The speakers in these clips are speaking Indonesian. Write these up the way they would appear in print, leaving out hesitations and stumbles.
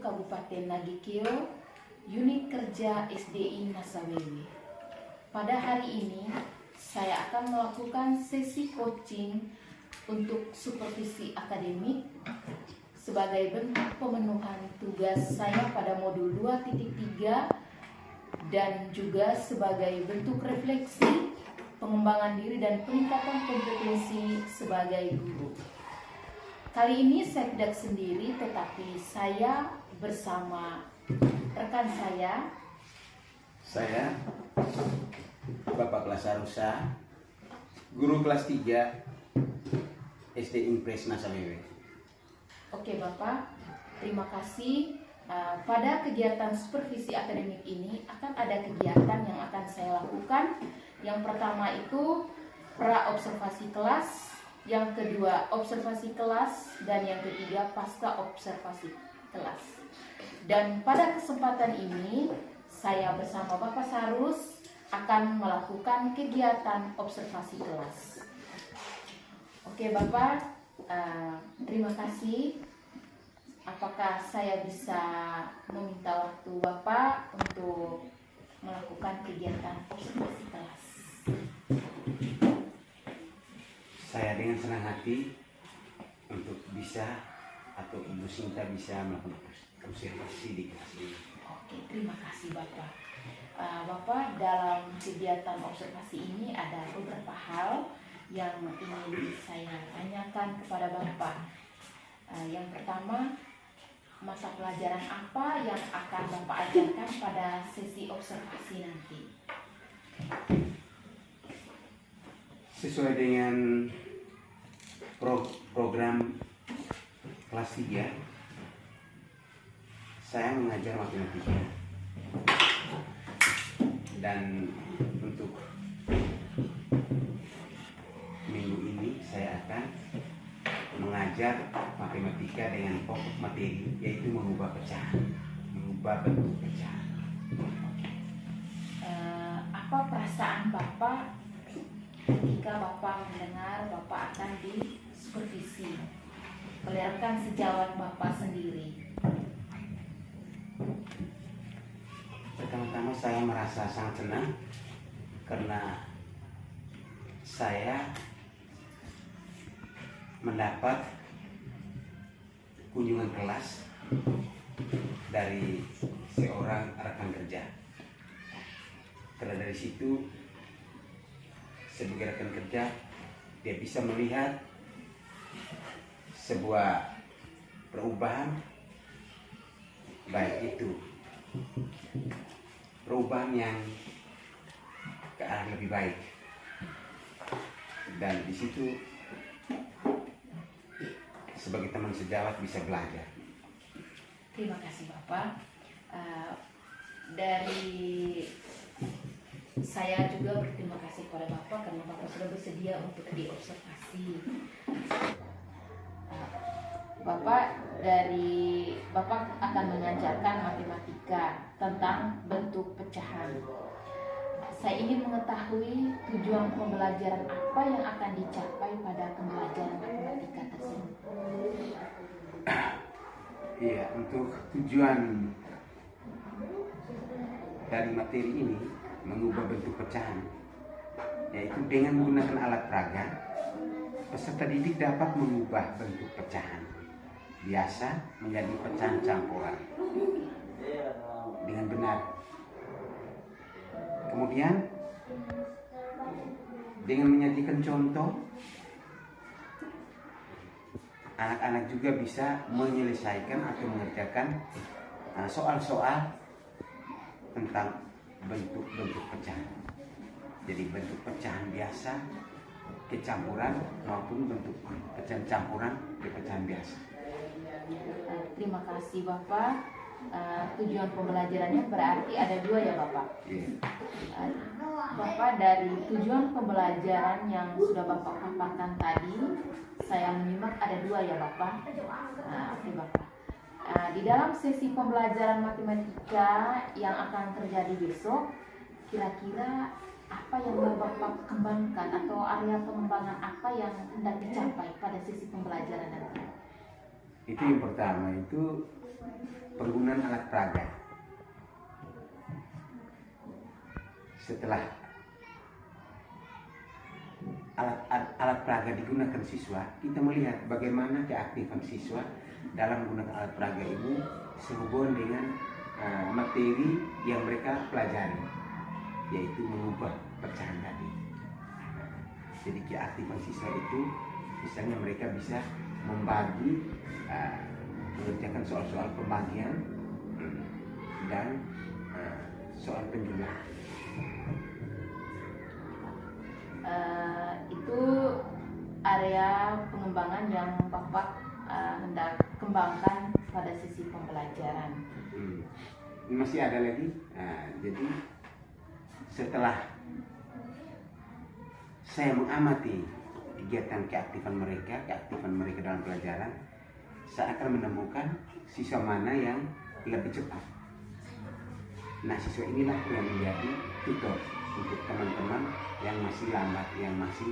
Kabupaten Nagekeo, Unit Kerja SDI Nasawewe. Pada hari ini, saya akan melakukan sesi coaching untuk supervisi akademik sebagai bentuk pemenuhan tugas saya pada modul 2.3 dan juga sebagai bentuk refleksi, pengembangan diri dan peningkatan kompetensi sebagai guru. Kali ini saya tidak sendiri, tetapi saya bersama rekan saya. Saya Bapak Lasarusa, guru kelas 3 SD Impres Nasawewe. Oke Bapak, terima kasih. Pada kegiatan supervisi akademik ini akan ada kegiatan yang akan saya lakukan. Yang pertama itu pra-observasi kelas, yang kedua observasi kelas, dan yang ketiga pasca observasi kelas. Dan pada kesempatan ini saya bersama Bapak Sarus akan melakukan kegiatan observasi kelas. Oke Bapak, terima kasih. Apakah saya bisa meminta waktu Bapak untuk melakukan kegiatan observasi kelas? Saya dengan senang hati untuk bisa atau Ibu Sinta bisa melakukan observasi di kelas ini. Oke, terima kasih Bapak. Bapak, dalam kegiatan observasi ini ada beberapa hal yang ingin saya tanyakan kepada Bapak. Yang pertama, mata pelajaran apa yang akan Bapak ajarkan pada sesi observasi nanti? Sesuai dengan program kelas 3, saya mengajar matematika. Dan untuk minggu ini saya akan mengajar matematika dengan pokok materi, yaitu mengubah pecahan, mengubah bentuk pecahan. Apa perasaan Bapak ketika Bapak mendengar Bapak akan disupervisi? Perlihatkan sejawat Bapak sendiri. Pertama-tama saya merasa sangat senang karena saya mendapat kunjungan kelas dari seorang rekan kerja. Karena dari situ sebagai rekan kerja dia bisa melihat sebuah perubahan, baik itu perubahan yang ke arah lebih baik, dan di situ sebagai teman sejawat bisa belajar. Terima kasih Bapak. Dari saya juga berterima kasih kepada Bapak karena Bapak sudah bersedia untuk diobservasi. Bapak akan mengajarkan matematika tentang bentuk pecahan. Saya ingin mengetahui tujuan pembelajaran apa yang akan dicapai pada pembelajaran matematika tersebut. Iya, untuk tujuan dari materi ini mengubah bentuk pecahan, yaitu dengan menggunakan alat peraga, peserta didik dapat mengubah bentuk pecahan biasa menjadi pecahan campuran dengan benar. Kemudian dengan menyajikan contoh, anak-anak juga bisa menyelesaikan atau mengerjakan soal-soal tentang bentuk-bentuk pecahan. Jadi bentuk pecahan biasa ke campuran maupun bentuk pecahan campuran ke pecahan biasa. Terima kasih Bapak. Tujuan pembelajarannya berarti ada dua ya Bapak? Yeah. Bapak, dari tujuan pembelajaran yang sudah Bapak paparkan tadi, saya menyimak ada dua ya Bapak? Oke Bapak. Di dalam sesi pembelajaran matematika yang akan terjadi besok, kira-kira apa yang Bapak kembangkan atau area pengembangan apa yang hendak dicapai pada sesi pembelajaran nanti? Itu yang pertama, itu penggunaan alat peraga. Setelah alat peraga digunakan siswa, kita melihat bagaimana keaktifan siswa dalam menggunakan alat peraga ini sehubungan dengan materi yang mereka pelajari, yaitu mengubah pecahan tadi. Jadi keaktifan siswa itu misalnya mereka bisa membagi, mengerjakan soal-soal pembagian dan soal penjumlahan. Itu area pengembangan yang Bapak hendak kembangkan pada sisi pembelajaran. Masih ada lagi. Jadi setelah saya mengamati kegiatan keaktifan mereka dalam pelajaran, saya akan menemukan siswa mana yang lebih cepat. Nah, siswa inilah yang menjadi tutor untuk teman-teman yang masih lambat, yang masih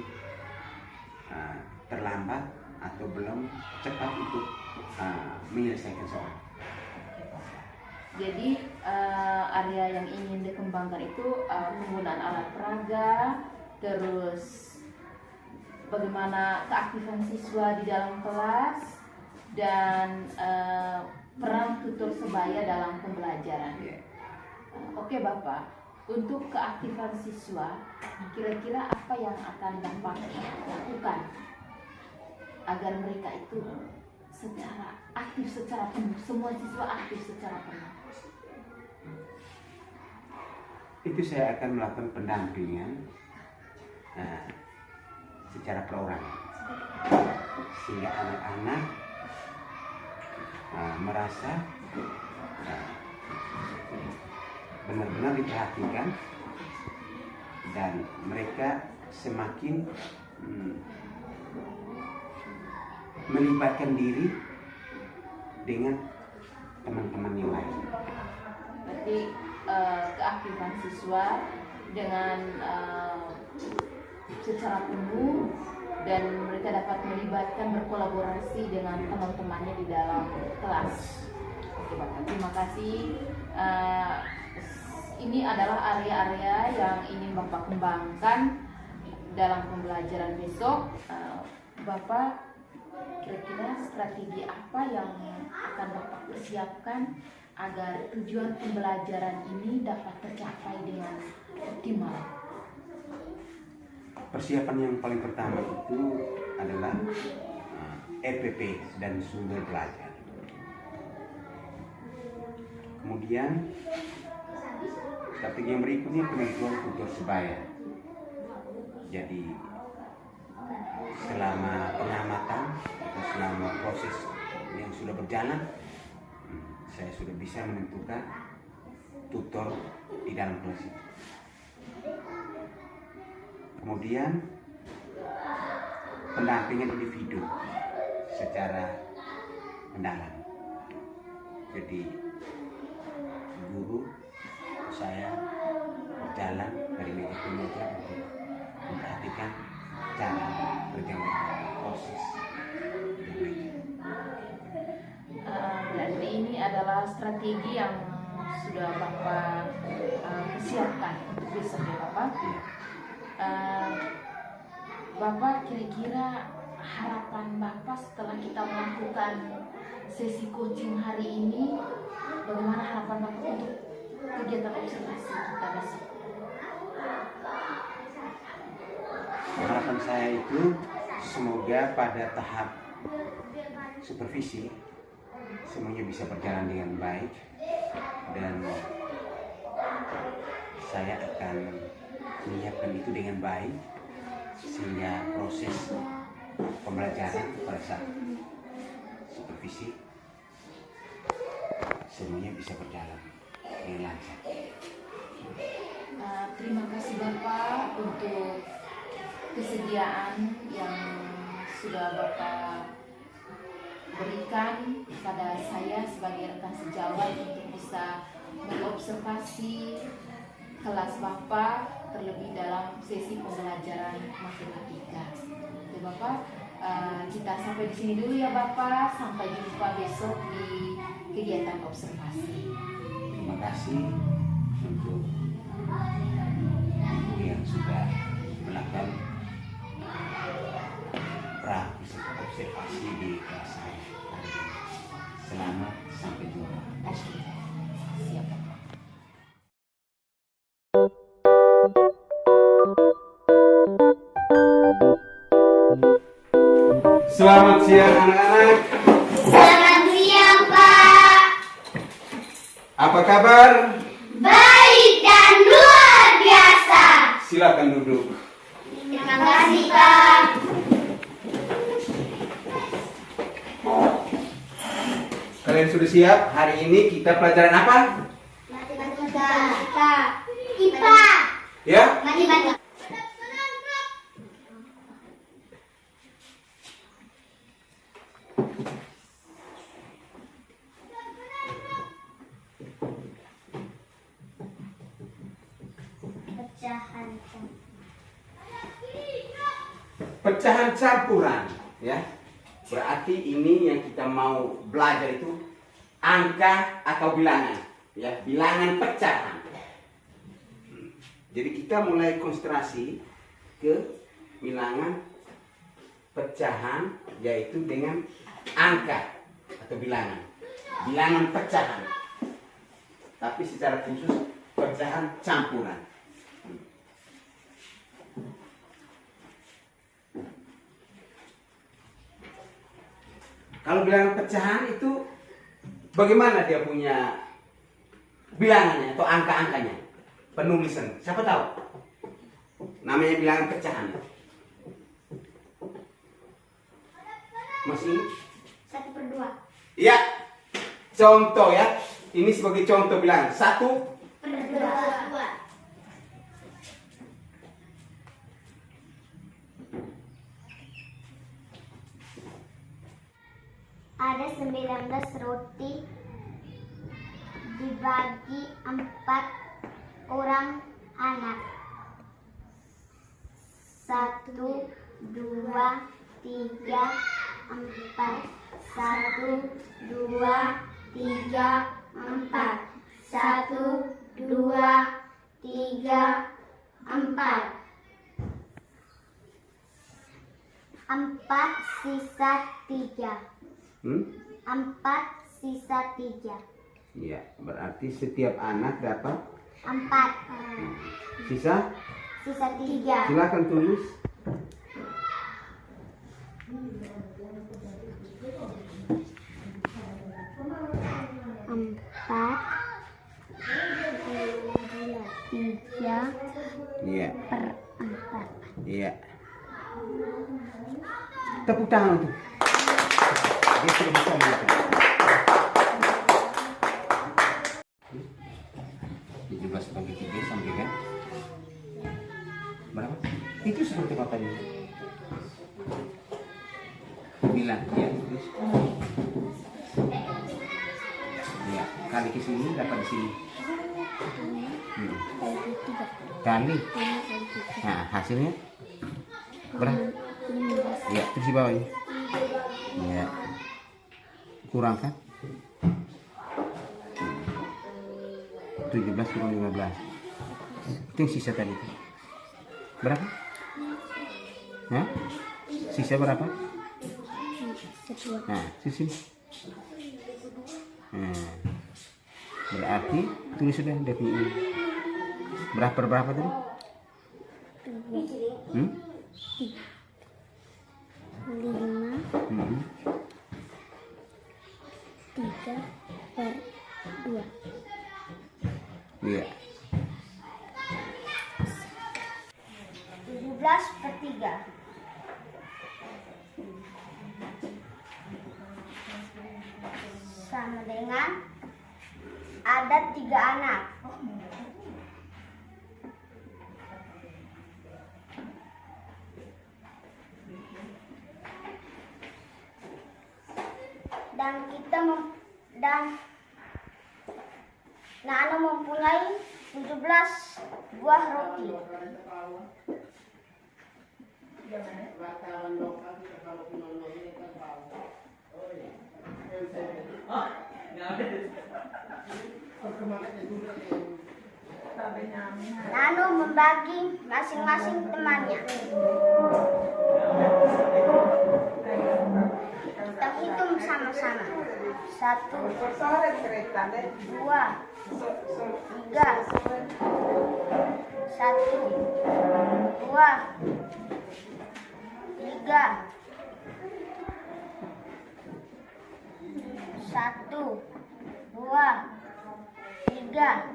terlambat atau belum cepat untuk menyelesaikan soal. Jadi area yang ingin dikembangkan itu penggunaan alat peraga, terus bagaimana keaktifan siswa di dalam kelas, dan peran tutor sebaya dalam pembelajaran. Oke Bapak, untuk keaktifan siswa, kira-kira apa yang akan Bapak lakukan agar mereka itu secara aktif, secara penuh, semua siswa aktif secara penuh? Itu saya akan melakukan pendampingan secara perorangan, sehingga anak-anak merasa benar-benar diperhatikan dan mereka semakin melibatkan diri dengan teman-teman yang lain. Berarti keaktifan siswa dengan secara penuh dan mereka dapat melibatkan, berkolaborasi dengan teman-temannya di dalam kelas. Oke Bapak, terima kasih. Ini adalah area-area yang ingin Bapak kembangkan dalam pembelajaran besok. Bapak, kira-kira strategi apa yang akan Bapak persiapkan agar tujuan pembelajaran ini dapat tercapai dengan optimal? Persiapan yang paling pertama itu adalah EPP dan sumber belajar. Kemudian strategi yang berikutnya penentuan tutor sebaya. Jadi selama pengamatan atau selama proses yang sudah berjalan, saya sudah bisa menentukan tutor di dalam kelas itu. Kemudian pendampingan individu secara mendalam. Jadi guru saya berjalan dari meja ke meja untuk memperhatikan cara kerja proses dan lain-lain. Berarti ini adalah strategi yang sudah Bapak siapkan untuk besok ya Bapak. Bapak, kira-kira harapan Bapak setelah kita melakukan sesi coaching hari ini, bagaimana harapan Bapak untuk kegiatan observasi kita besok? Harapan saya itu semoga pada tahap supervisi semuanya bisa berjalan dengan baik dan saya akan menyiapkan itu dengan baik sehingga proses pembelajaran pada saat supervisi semuanya bisa berjalan dengan lancar. Terima kasih Bapak untuk kesediaan yang sudah Bapak berikan kepada saya sebagai rekan sejawat untuk bisa mengobservasi kelas Bapak, terlebih dalam sesi pembelajaran matematika. Oke Bapak, kita sampai di sini dulu ya Bapak. Sampai jumpa besok di kegiatan observasi. Terima kasih untuk yang sudah melakukan praktis observasi di kelas saya. Selamat, sampai jumpa. Oke, siap. Selamat siang anak-anak. Selamat siang, Pak. Apa kabar? Baik dan luar biasa. Silakan duduk. Terima kasih, Pak. Kalian sudah siap? Hari ini kita pelajaran apa? Matematika. IPA. Ya? Matematika. Pecahan campuran, ya. Berarti ini yang kita mau belajar itu angka atau bilangan, ya, bilangan pecahan. Jadi kita mulai konsentrasi ke bilangan pecahan, yaitu dengan angka atau bilangan, bilangan pecahan. Tapi secara khusus pecahan campuran. Kalau bilangan pecahan itu bagaimana dia punya bilangannya atau angka-angkanya? Penulisan. Siapa tahu? Namanya bilangan pecahan. Masih ingat? 1/2. Iya. Contoh ya. Ini sebagai contoh bilangan. 1/2. Ada 19 roti dibagi 4 orang anak. 1, 2, 3, 4. 1, 2, 3, 4. 1, 2, 3, 4. 4 sisa 3. 4 sisa 3. Iya, berarti setiap anak dapat 4. sisa. Sisa 3. Silakan tulis. 4, 3 Iya. per 4. Iya. Tepuk tangan untuk. Dia sudah bisa melakukan. 17 bagi 3 sampai kan? Berapa? Itu seperti apa tadi? Bilang, ya. Terus. Ya, kali ke sini dapat di sini. Kali. Nah, hasilnya berapa? Ya, terus di bawah ini. Ya. Kurang kan? 17 kurang 15. Itu yang sisa tadi. Berapa? Hah? Sisa berapa? Nah, sisi. Nah, berarti tulis sudah definisi. Berapa per berapa tadi? 5 3 per 2. Iya. 17 per 3. Sama dengan ada 3 anak. Dan kita Nana mempunyai 17 buah roti. Lalu membagi masing-masing temannya. Kita hitung sama-sama. 1, 2, 3. 1, 2, 3. 1, 2, 3.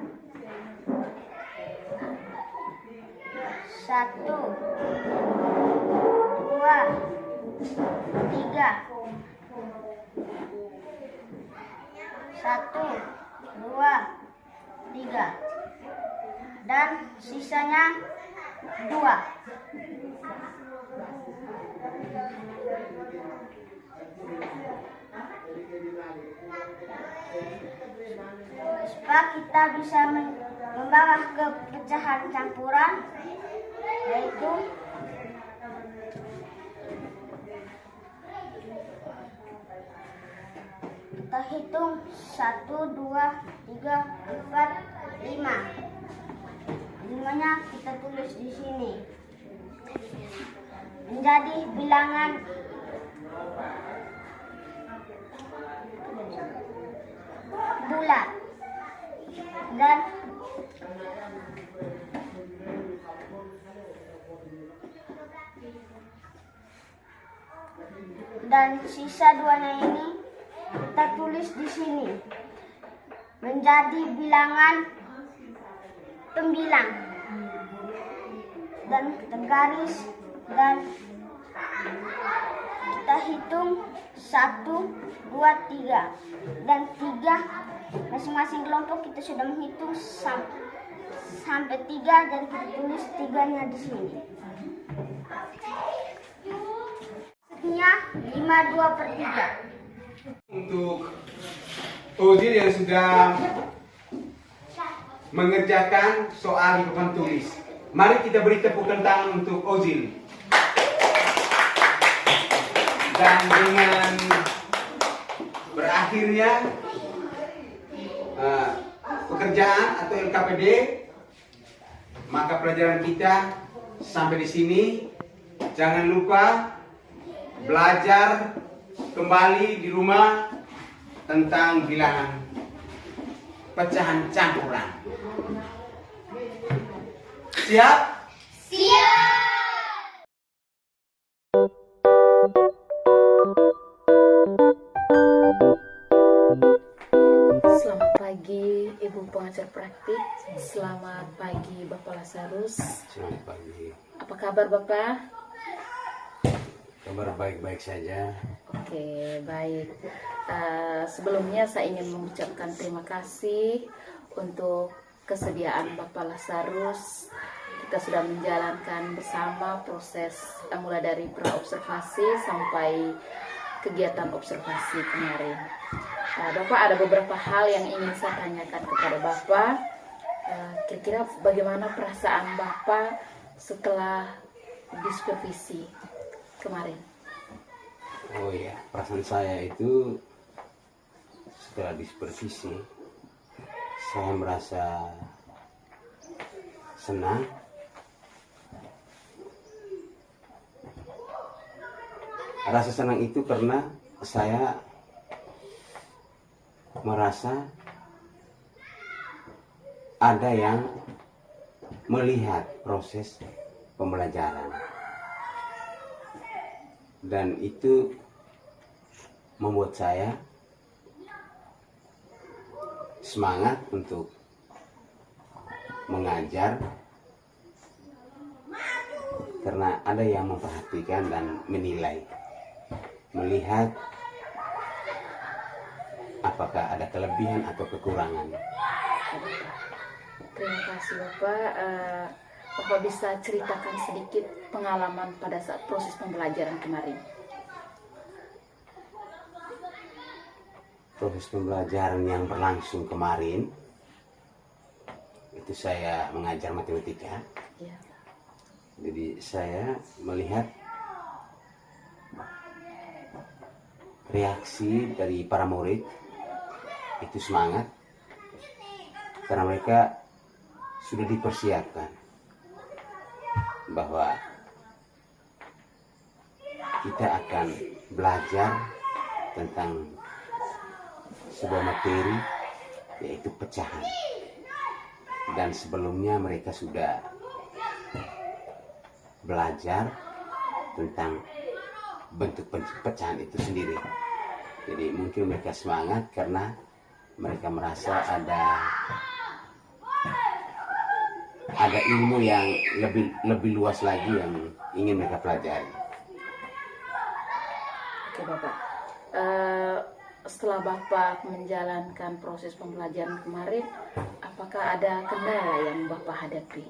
1, 2, 3. 1, 2, 3. Dan sisanya 2. Supaya kita bisa membawa ke pecahan campuran, yaitu kita hitung 1, 2, 3, 4, 5. 5-nya kita tulis di sini menjadi bilangan bulat. Dan sisa 2-nya ini kita tulis di sini menjadi bilangan pembilang, dan kita garis dan kita hitung 1, 2, 3 dan 3 masing-masing kelompok kita sudah menghitung sampai 3 dan kita tulis 3-nya di sini. Maksudnya 5/2/3. Untuk Ozil yang sudah mengerjakan soal di papan tulis, mari kita beri tepukan tangan untuk Ozil. Dan dengan berakhirnya pekerjaan atau LKPD, maka pelajaran kita sampai di sini. Jangan lupa belajar kembali di rumah tentang bilangan pecahan campuran. Siap? Selamat pagi Ibu pengajar praktik. Selamat pagi Bapak Lazarus. Selamat pagi. Apa kabar Bapak? Kabar baik-baik saja. Oke, baik. Sebelumnya saya ingin mengucapkan terima kasih untuk kesediaan Bapak Lazarus. Kita sudah menjalankan bersama proses mulai dari pra-observasi sampai kegiatan observasi kemarin. Bapak, ada beberapa hal yang ingin saya tanyakan kepada Bapak. Kira-kira bagaimana perasaan Bapak setelah disupervisi kemarin? Oh ya, perasaan saya itu setelah disupervisi, saya merasa senang. Rasa senang itu karena saya merasa ada yang melihat proses pembelajaran. Dan itu membuat saya semangat untuk mengajar, karena ada yang memperhatikan dan menilai, melihat apakah ada kelebihan atau kekurangan. Terima kasih Bapak. Bapak bisa ceritakan sedikit pengalaman pada saat proses pembelajaran kemarin? Proses pembelajaran yang berlangsung kemarin, itu saya mengajar matematika. Ya. Jadi saya melihat reaksi dari para murid itu semangat karena mereka sudah dipersiapkan bahwa kita akan belajar tentang sebuah materi yaitu pecahan, dan sebelumnya mereka sudah belajar tentang bentuk pecahan itu sendiri. Jadi mungkin mereka semangat karena mereka merasa ada ilmu yang lebih luas lagi yang ingin mereka pelajari. Oke Bapak, setelah Bapak menjalankan proses pembelajaran kemarin, apakah ada kendala yang Bapak hadapi?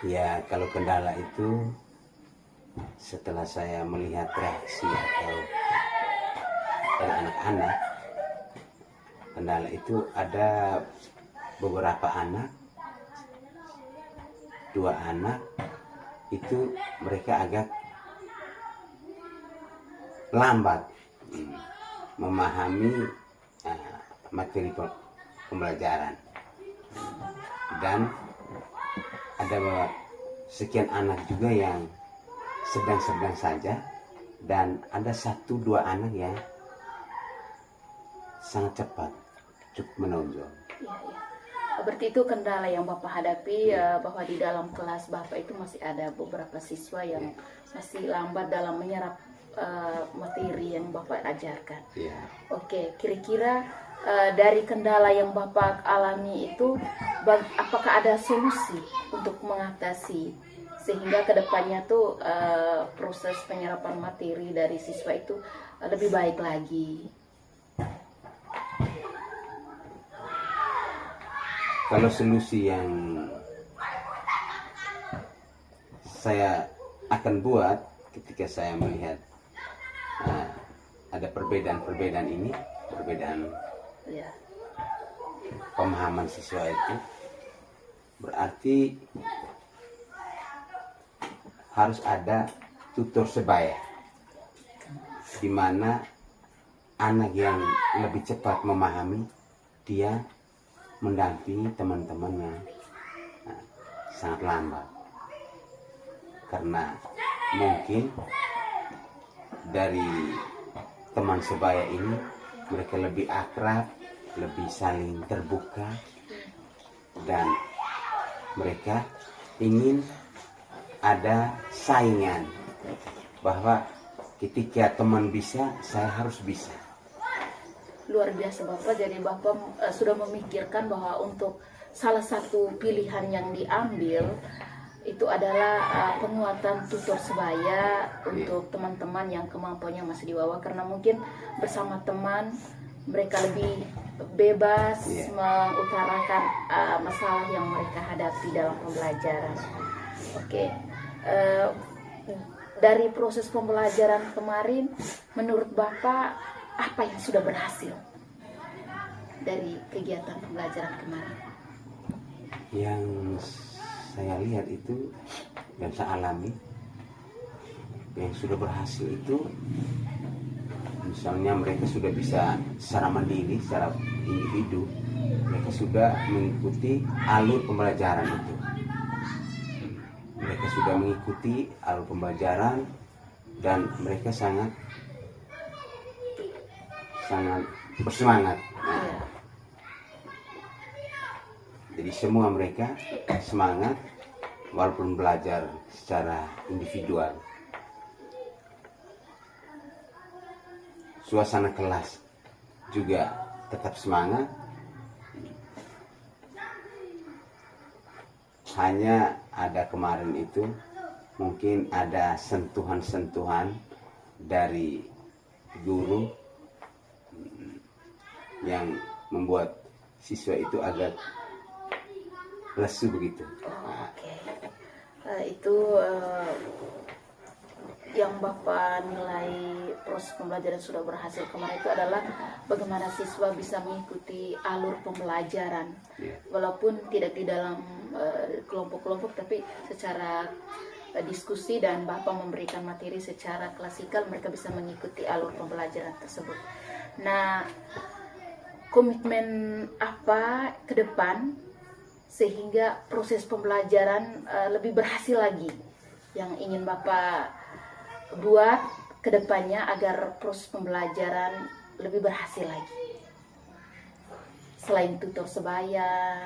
Ya, kalau kendala itu setelah saya melihat reaksi atau dari anak-anak, kendala itu ada beberapa anak, 2 anak itu mereka agak lambat memahami materi pembelajaran, dan ada sekian anak juga yang sedang-sedang saja, dan ada 1-2 anak yang sangat cepat, cukup menonjol. Ya, ya. Berarti itu kendala yang Bapak hadapi, bahwa di dalam kelas Bapak itu masih ada beberapa siswa yang masih lambat dalam menyerap materi yang Bapak ajarkan. Ya. Oke, kira-kira dari kendala yang Bapak alami itu, apakah ada solusi untuk mengatasi sehingga kedepannya tuh proses penyerapan materi dari siswa itu lebih baik lagi? Kalau solusi yang saya akan buat ketika saya melihat ada perbedaan ini, perbedaan Ya. pemahaman siswa itu, berarti harus ada tutor sebaya, di mana anak yang lebih cepat memahami dia mendampingi teman-teman yang sangat lambat, karena mungkin dari teman sebaya ini mereka lebih akrab, lebih saling terbuka, dan mereka ingin ada saingan bahwa ketika teman bisa, saya harus bisa. Luar biasa Bapak, jadi Bapak sudah memikirkan bahwa untuk salah satu pilihan yang diambil itu adalah penguatan tutor sebaya untuk teman-teman yang kemampuannya masih di bawah, karena mungkin bersama teman mereka lebih bebas mengutarakan masalah yang mereka hadapi dalam pembelajaran. Oke, dari proses pembelajaran kemarin, menurut Bapak apa yang sudah berhasil dari kegiatan pembelajaran kemarin? Yang saya lihat itu dan saya alami, yang sudah berhasil itu misalnya mereka sudah bisa secara mandiri, secara individu, mereka sudah mengikuti alur pembelajaran itu. Mereka sudah mengikuti alur pembelajaran dan mereka sangat bersemangat. Jadi semua mereka semangat walaupun belajar secara individual. Suasana kelas juga tetap semangat. Hanya ada kemarin itu mungkin ada sentuhan-sentuhan dari guru yang membuat siswa itu agak lesu begitu. Oke. Itu yang Bapak nilai proses pembelajaran sudah berhasil kemarin itu adalah bagaimana siswa bisa mengikuti alur pembelajaran, walaupun tidak di dalam kelompok-kelompok, tapi secara diskusi dan Bapak memberikan materi secara klasikal, mereka bisa mengikuti alur pembelajaran tersebut. Nah, komitmen apa ke depan sehingga proses pembelajaran lebih berhasil lagi yang ingin Bapak buat ke depannya agar proses pembelajaran lebih berhasil lagi? Selain tutor sebaya.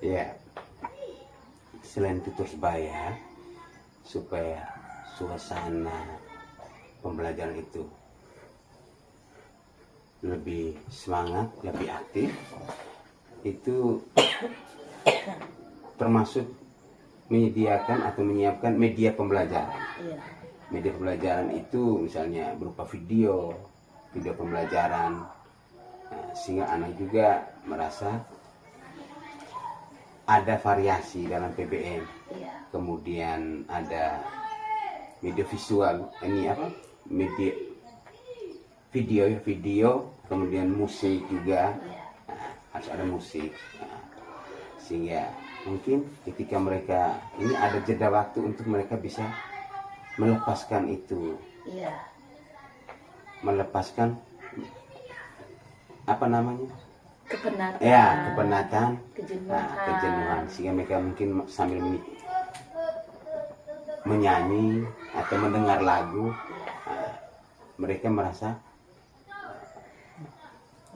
Ya, selain tutor sebaya, supaya suasana pembelajaran itu lebih semangat, lebih aktif, itu termasuk menyediakan atau menyiapkan media pembelajaran. Iya. Media pembelajaran itu misalnya berupa video pembelajaran, sehingga anak juga merasa ada variasi dalam PBM. Iya. Kemudian ada media visual, ini apa? Media video, kemudian musik juga. Harus ada musik. Sehingga mungkin ketika mereka ini ada jeda waktu untuk mereka bisa melepaskan itu. Iya. Melepaskan apa namanya? Kepenatan. Ya, kepenatan, Kejenuhan. sehingga mereka mungkin sambil menyanyi atau mendengar lagu, mereka merasa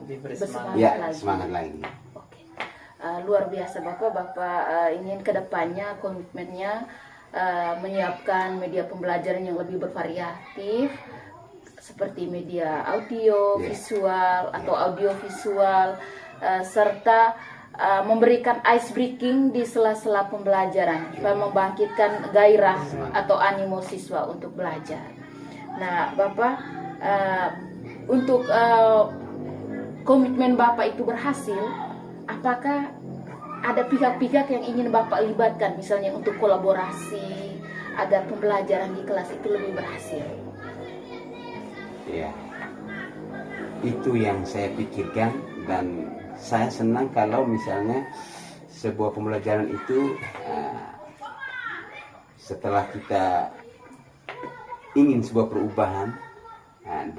Lebih bersemangat. bersemangat. ya lagi. semangat lagi. Oke. Luar biasa Bapak ingin kedepannya komitmennya menyiapkan media pembelajaran yang lebih bervariatif seperti media audio, visual atau audio visual, serta memberikan ice breaking di sela-sela pembelajaran supaya membangkitkan gairah atau animo siswa untuk belajar. Nah, Bapak untuk komitmen Bapak itu berhasil, apakah ada pihak-pihak yang ingin Bapak libatkan misalnya untuk kolaborasi agar pembelajaran di kelas itu lebih berhasil? Ya, itu yang saya pikirkan, dan saya senang kalau misalnya sebuah pembelajaran itu setelah kita ingin sebuah perubahan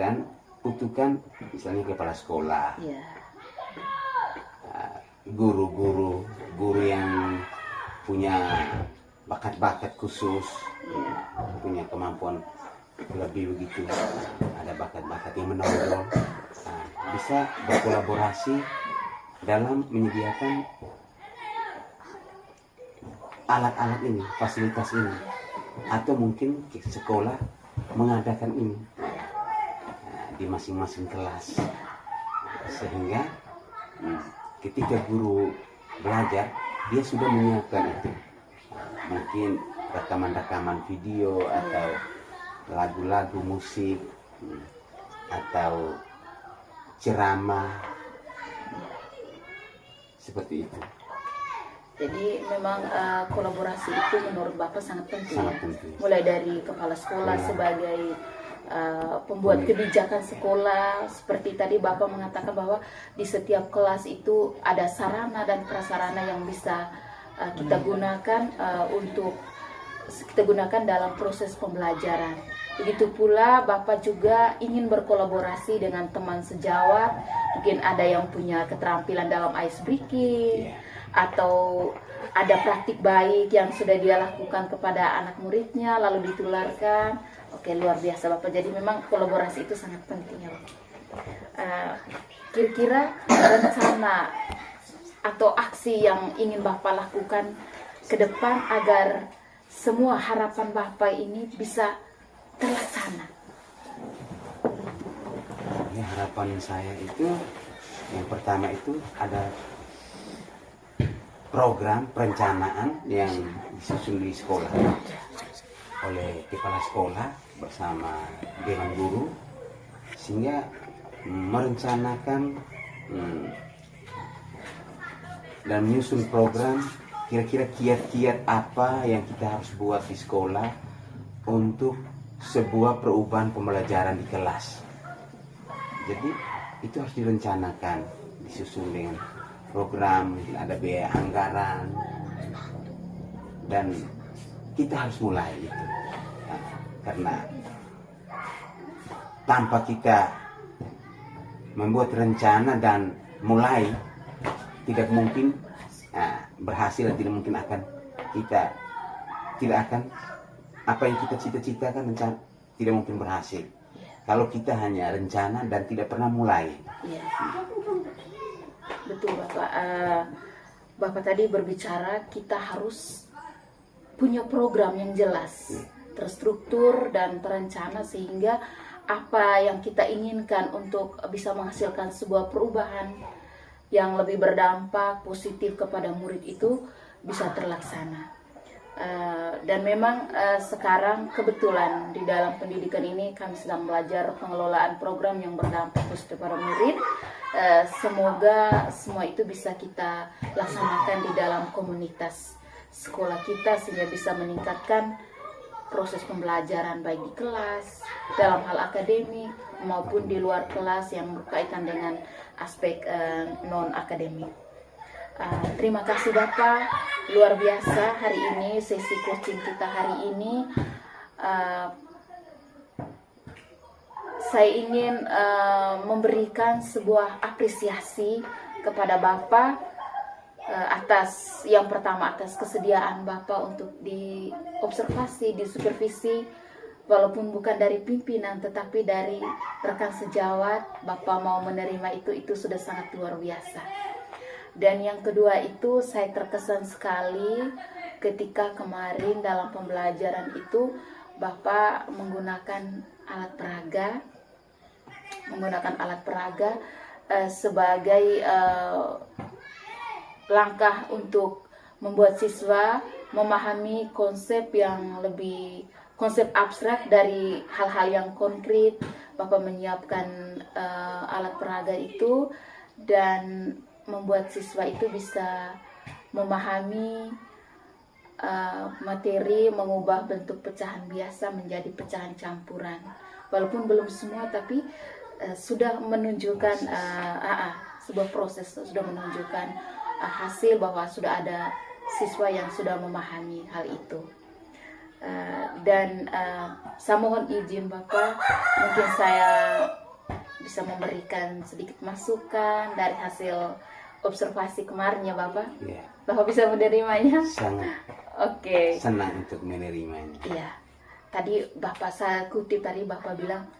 dan butuhkan misalnya kepala sekolah, Ya. guru yang punya bakat-bakat khusus, punya kemampuan lebih begitu, ada bakat-bakat yang menonjol, bisa berkolaborasi dalam menyediakan alat-alat ini, fasilitas ini, atau mungkin sekolah mengadakan ini di masing-masing kelas, sehingga ketika guru belajar dia sudah menyiapkan itu, mungkin rekaman-rekaman video atau lagu-lagu musik atau ceramah seperti itu. Jadi memang kolaborasi itu menurut Bapak sangat penting, Sangat ya. penting. Mulai dari kepala sekolah sebagai pembuat kebijakan sekolah, seperti tadi Bapak mengatakan bahwa di setiap kelas itu ada sarana dan prasarana yang bisa kita gunakan untuk kita gunakan dalam proses pembelajaran. Begitu pula Bapak juga ingin berkolaborasi dengan teman sejawat, mungkin ada yang punya keterampilan dalam ice breaking, atau ada praktik baik yang sudah dia lakukan kepada anak muridnya lalu ditularkan. Oke, luar biasa Bapak. Jadi memang kolaborasi itu sangat penting ya Bapak. Kira-kira rencana atau aksi yang ingin Bapak lakukan ke depan agar semua harapan Bapak ini bisa terlaksana? Ya, harapan saya itu yang pertama itu ada program perencanaan yang disusun di sekolah oleh kepala sekolah bersama dewan guru, sehingga merencanakan dan menyusun program kira-kira kiat-kiat apa yang kita harus buat di sekolah untuk sebuah perubahan pembelajaran di kelas. Jadi itu harus direncanakan, disusun dengan program, ada biaya anggaran, dan kita harus mulai itu. Karena tanpa kita membuat rencana dan mulai, tidak mungkin berhasil, dan tidak mungkin akan kita tidak akan apa yang kita cita-citakan, rencana tidak mungkin berhasil kalau kita hanya rencana dan tidak pernah mulai. Iya. Betul Bapak. Bapak tadi berbicara kita harus punya program yang jelas, terstruktur dan terencana, sehingga apa yang kita inginkan untuk bisa menghasilkan sebuah perubahan yang lebih berdampak positif kepada murid itu bisa terlaksana. Dan memang sekarang kebetulan di dalam pendidikan ini kami sedang belajar pengelolaan program yang berdampak positif pada murid. Semoga semua itu bisa kita laksanakan di dalam komunitas sekolah kita, sehingga bisa meningkatkan proses pembelajaran baik di kelas, dalam hal akademik maupun di luar kelas yang berkaitan dengan aspek non-akademik. Terima kasih Bapak, luar biasa hari ini sesi coaching kita hari ini. Saya ingin memberikan sebuah apresiasi kepada Bapak atas yang pertama atas kesediaan Bapak untuk diobservasi, disupervisi, walaupun bukan dari pimpinan tetapi dari rekan sejawat. Bapak mau menerima itu sudah sangat luar biasa. Dan yang kedua itu saya terkesan sekali ketika kemarin dalam pembelajaran itu Bapak menggunakan alat peraga sebagai langkah untuk membuat siswa memahami konsep abstrak dari hal-hal yang konkret. Bapak menyiapkan alat peraga itu dan membuat siswa itu bisa memahami materi, mengubah bentuk pecahan biasa menjadi pecahan campuran. Walaupun belum semua, tapi sudah menunjukkan sebuah proses, sudah menunjukkan hasil bahwa sudah ada siswa yang sudah memahami hal itu. Dan saya mohon izin Bapak, mungkin saya bisa memberikan sedikit masukan dari hasil observasi kemarin ya Bapak. Ya. Bapak bisa menerimanya? Sangat Oke. senang untuk menerimanya. Iya. Tadi Bapak, saya kutip tadi Bapak bilang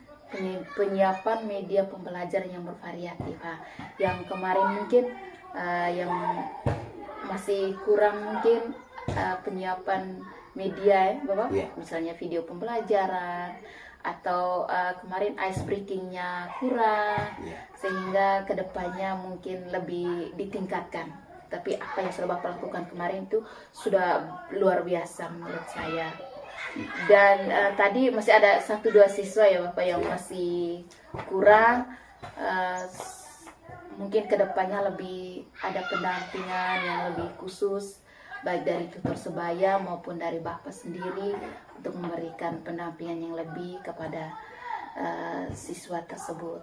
penyiapan media pembelajaran yang bervariatif. Yang kemarin mungkin yang masih kurang mungkin penyiapan media ya Bapak. Yeah. Misalnya video pembelajaran atau kemarin ice breakingnya kurang, sehingga kedepannya mungkin lebih ditingkatkan. Tapi apa yang sudah Bapak lakukan kemarin itu sudah luar biasa menurut saya. Dan tadi masih ada 1-2 siswa ya Bapak yang masih kurang. Mungkin kedepannya lebih ada pendampingan yang lebih khusus, baik dari tutor sebaya maupun dari Bapak sendiri, untuk memberikan pendampingan yang lebih kepada siswa tersebut.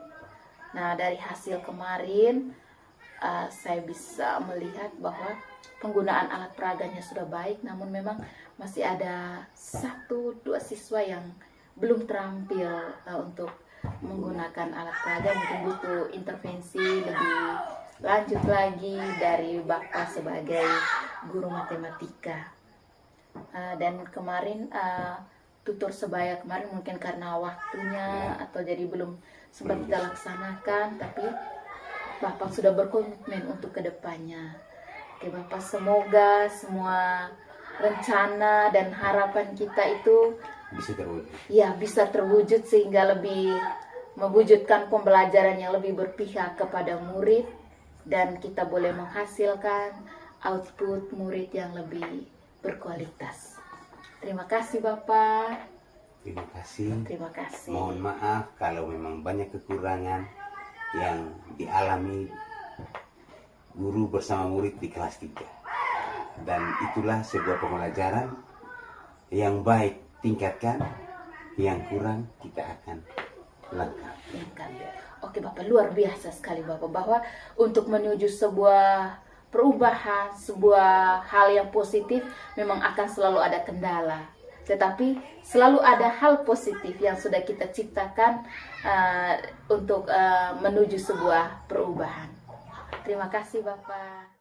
Nah, dari hasil kemarin saya bisa melihat bahwa penggunaan alat peraganya sudah baik, namun memang masih ada 1-2 siswa yang belum terampil untuk menggunakan alat peraga. Mungkin butuh intervensi lebih lanjut lagi dari Bapak sebagai guru matematika. Dan kemarin tutor sebaya kemarin mungkin karena waktunya atau jadi belum sempat kita laksanakan, tapi Bapak sudah berkomitmen untuk kedepannya. Oke Bapak, semoga semua rencana dan harapan kita itu bisa terwujud sehingga lebih mewujudkan pembelajaran yang lebih berpihak kepada murid, dan kita boleh menghasilkan output murid yang lebih berkualitas. Terima kasih Bapak. Terima kasih. Terima kasih. Mohon maaf kalau memang banyak kekurangan yang dialami guru bersama murid di kelas 3. Dan itulah sebuah pembelajaran yang baik, tingkatkan, yang kurang kita akan lengkapi. Oke Bapak, luar biasa sekali Bapak, bahwa untuk menuju sebuah perubahan, sebuah hal yang positif memang akan selalu ada kendala. Tetapi selalu ada hal positif yang sudah kita ciptakan untuk menuju sebuah perubahan. Terima kasih Bapak.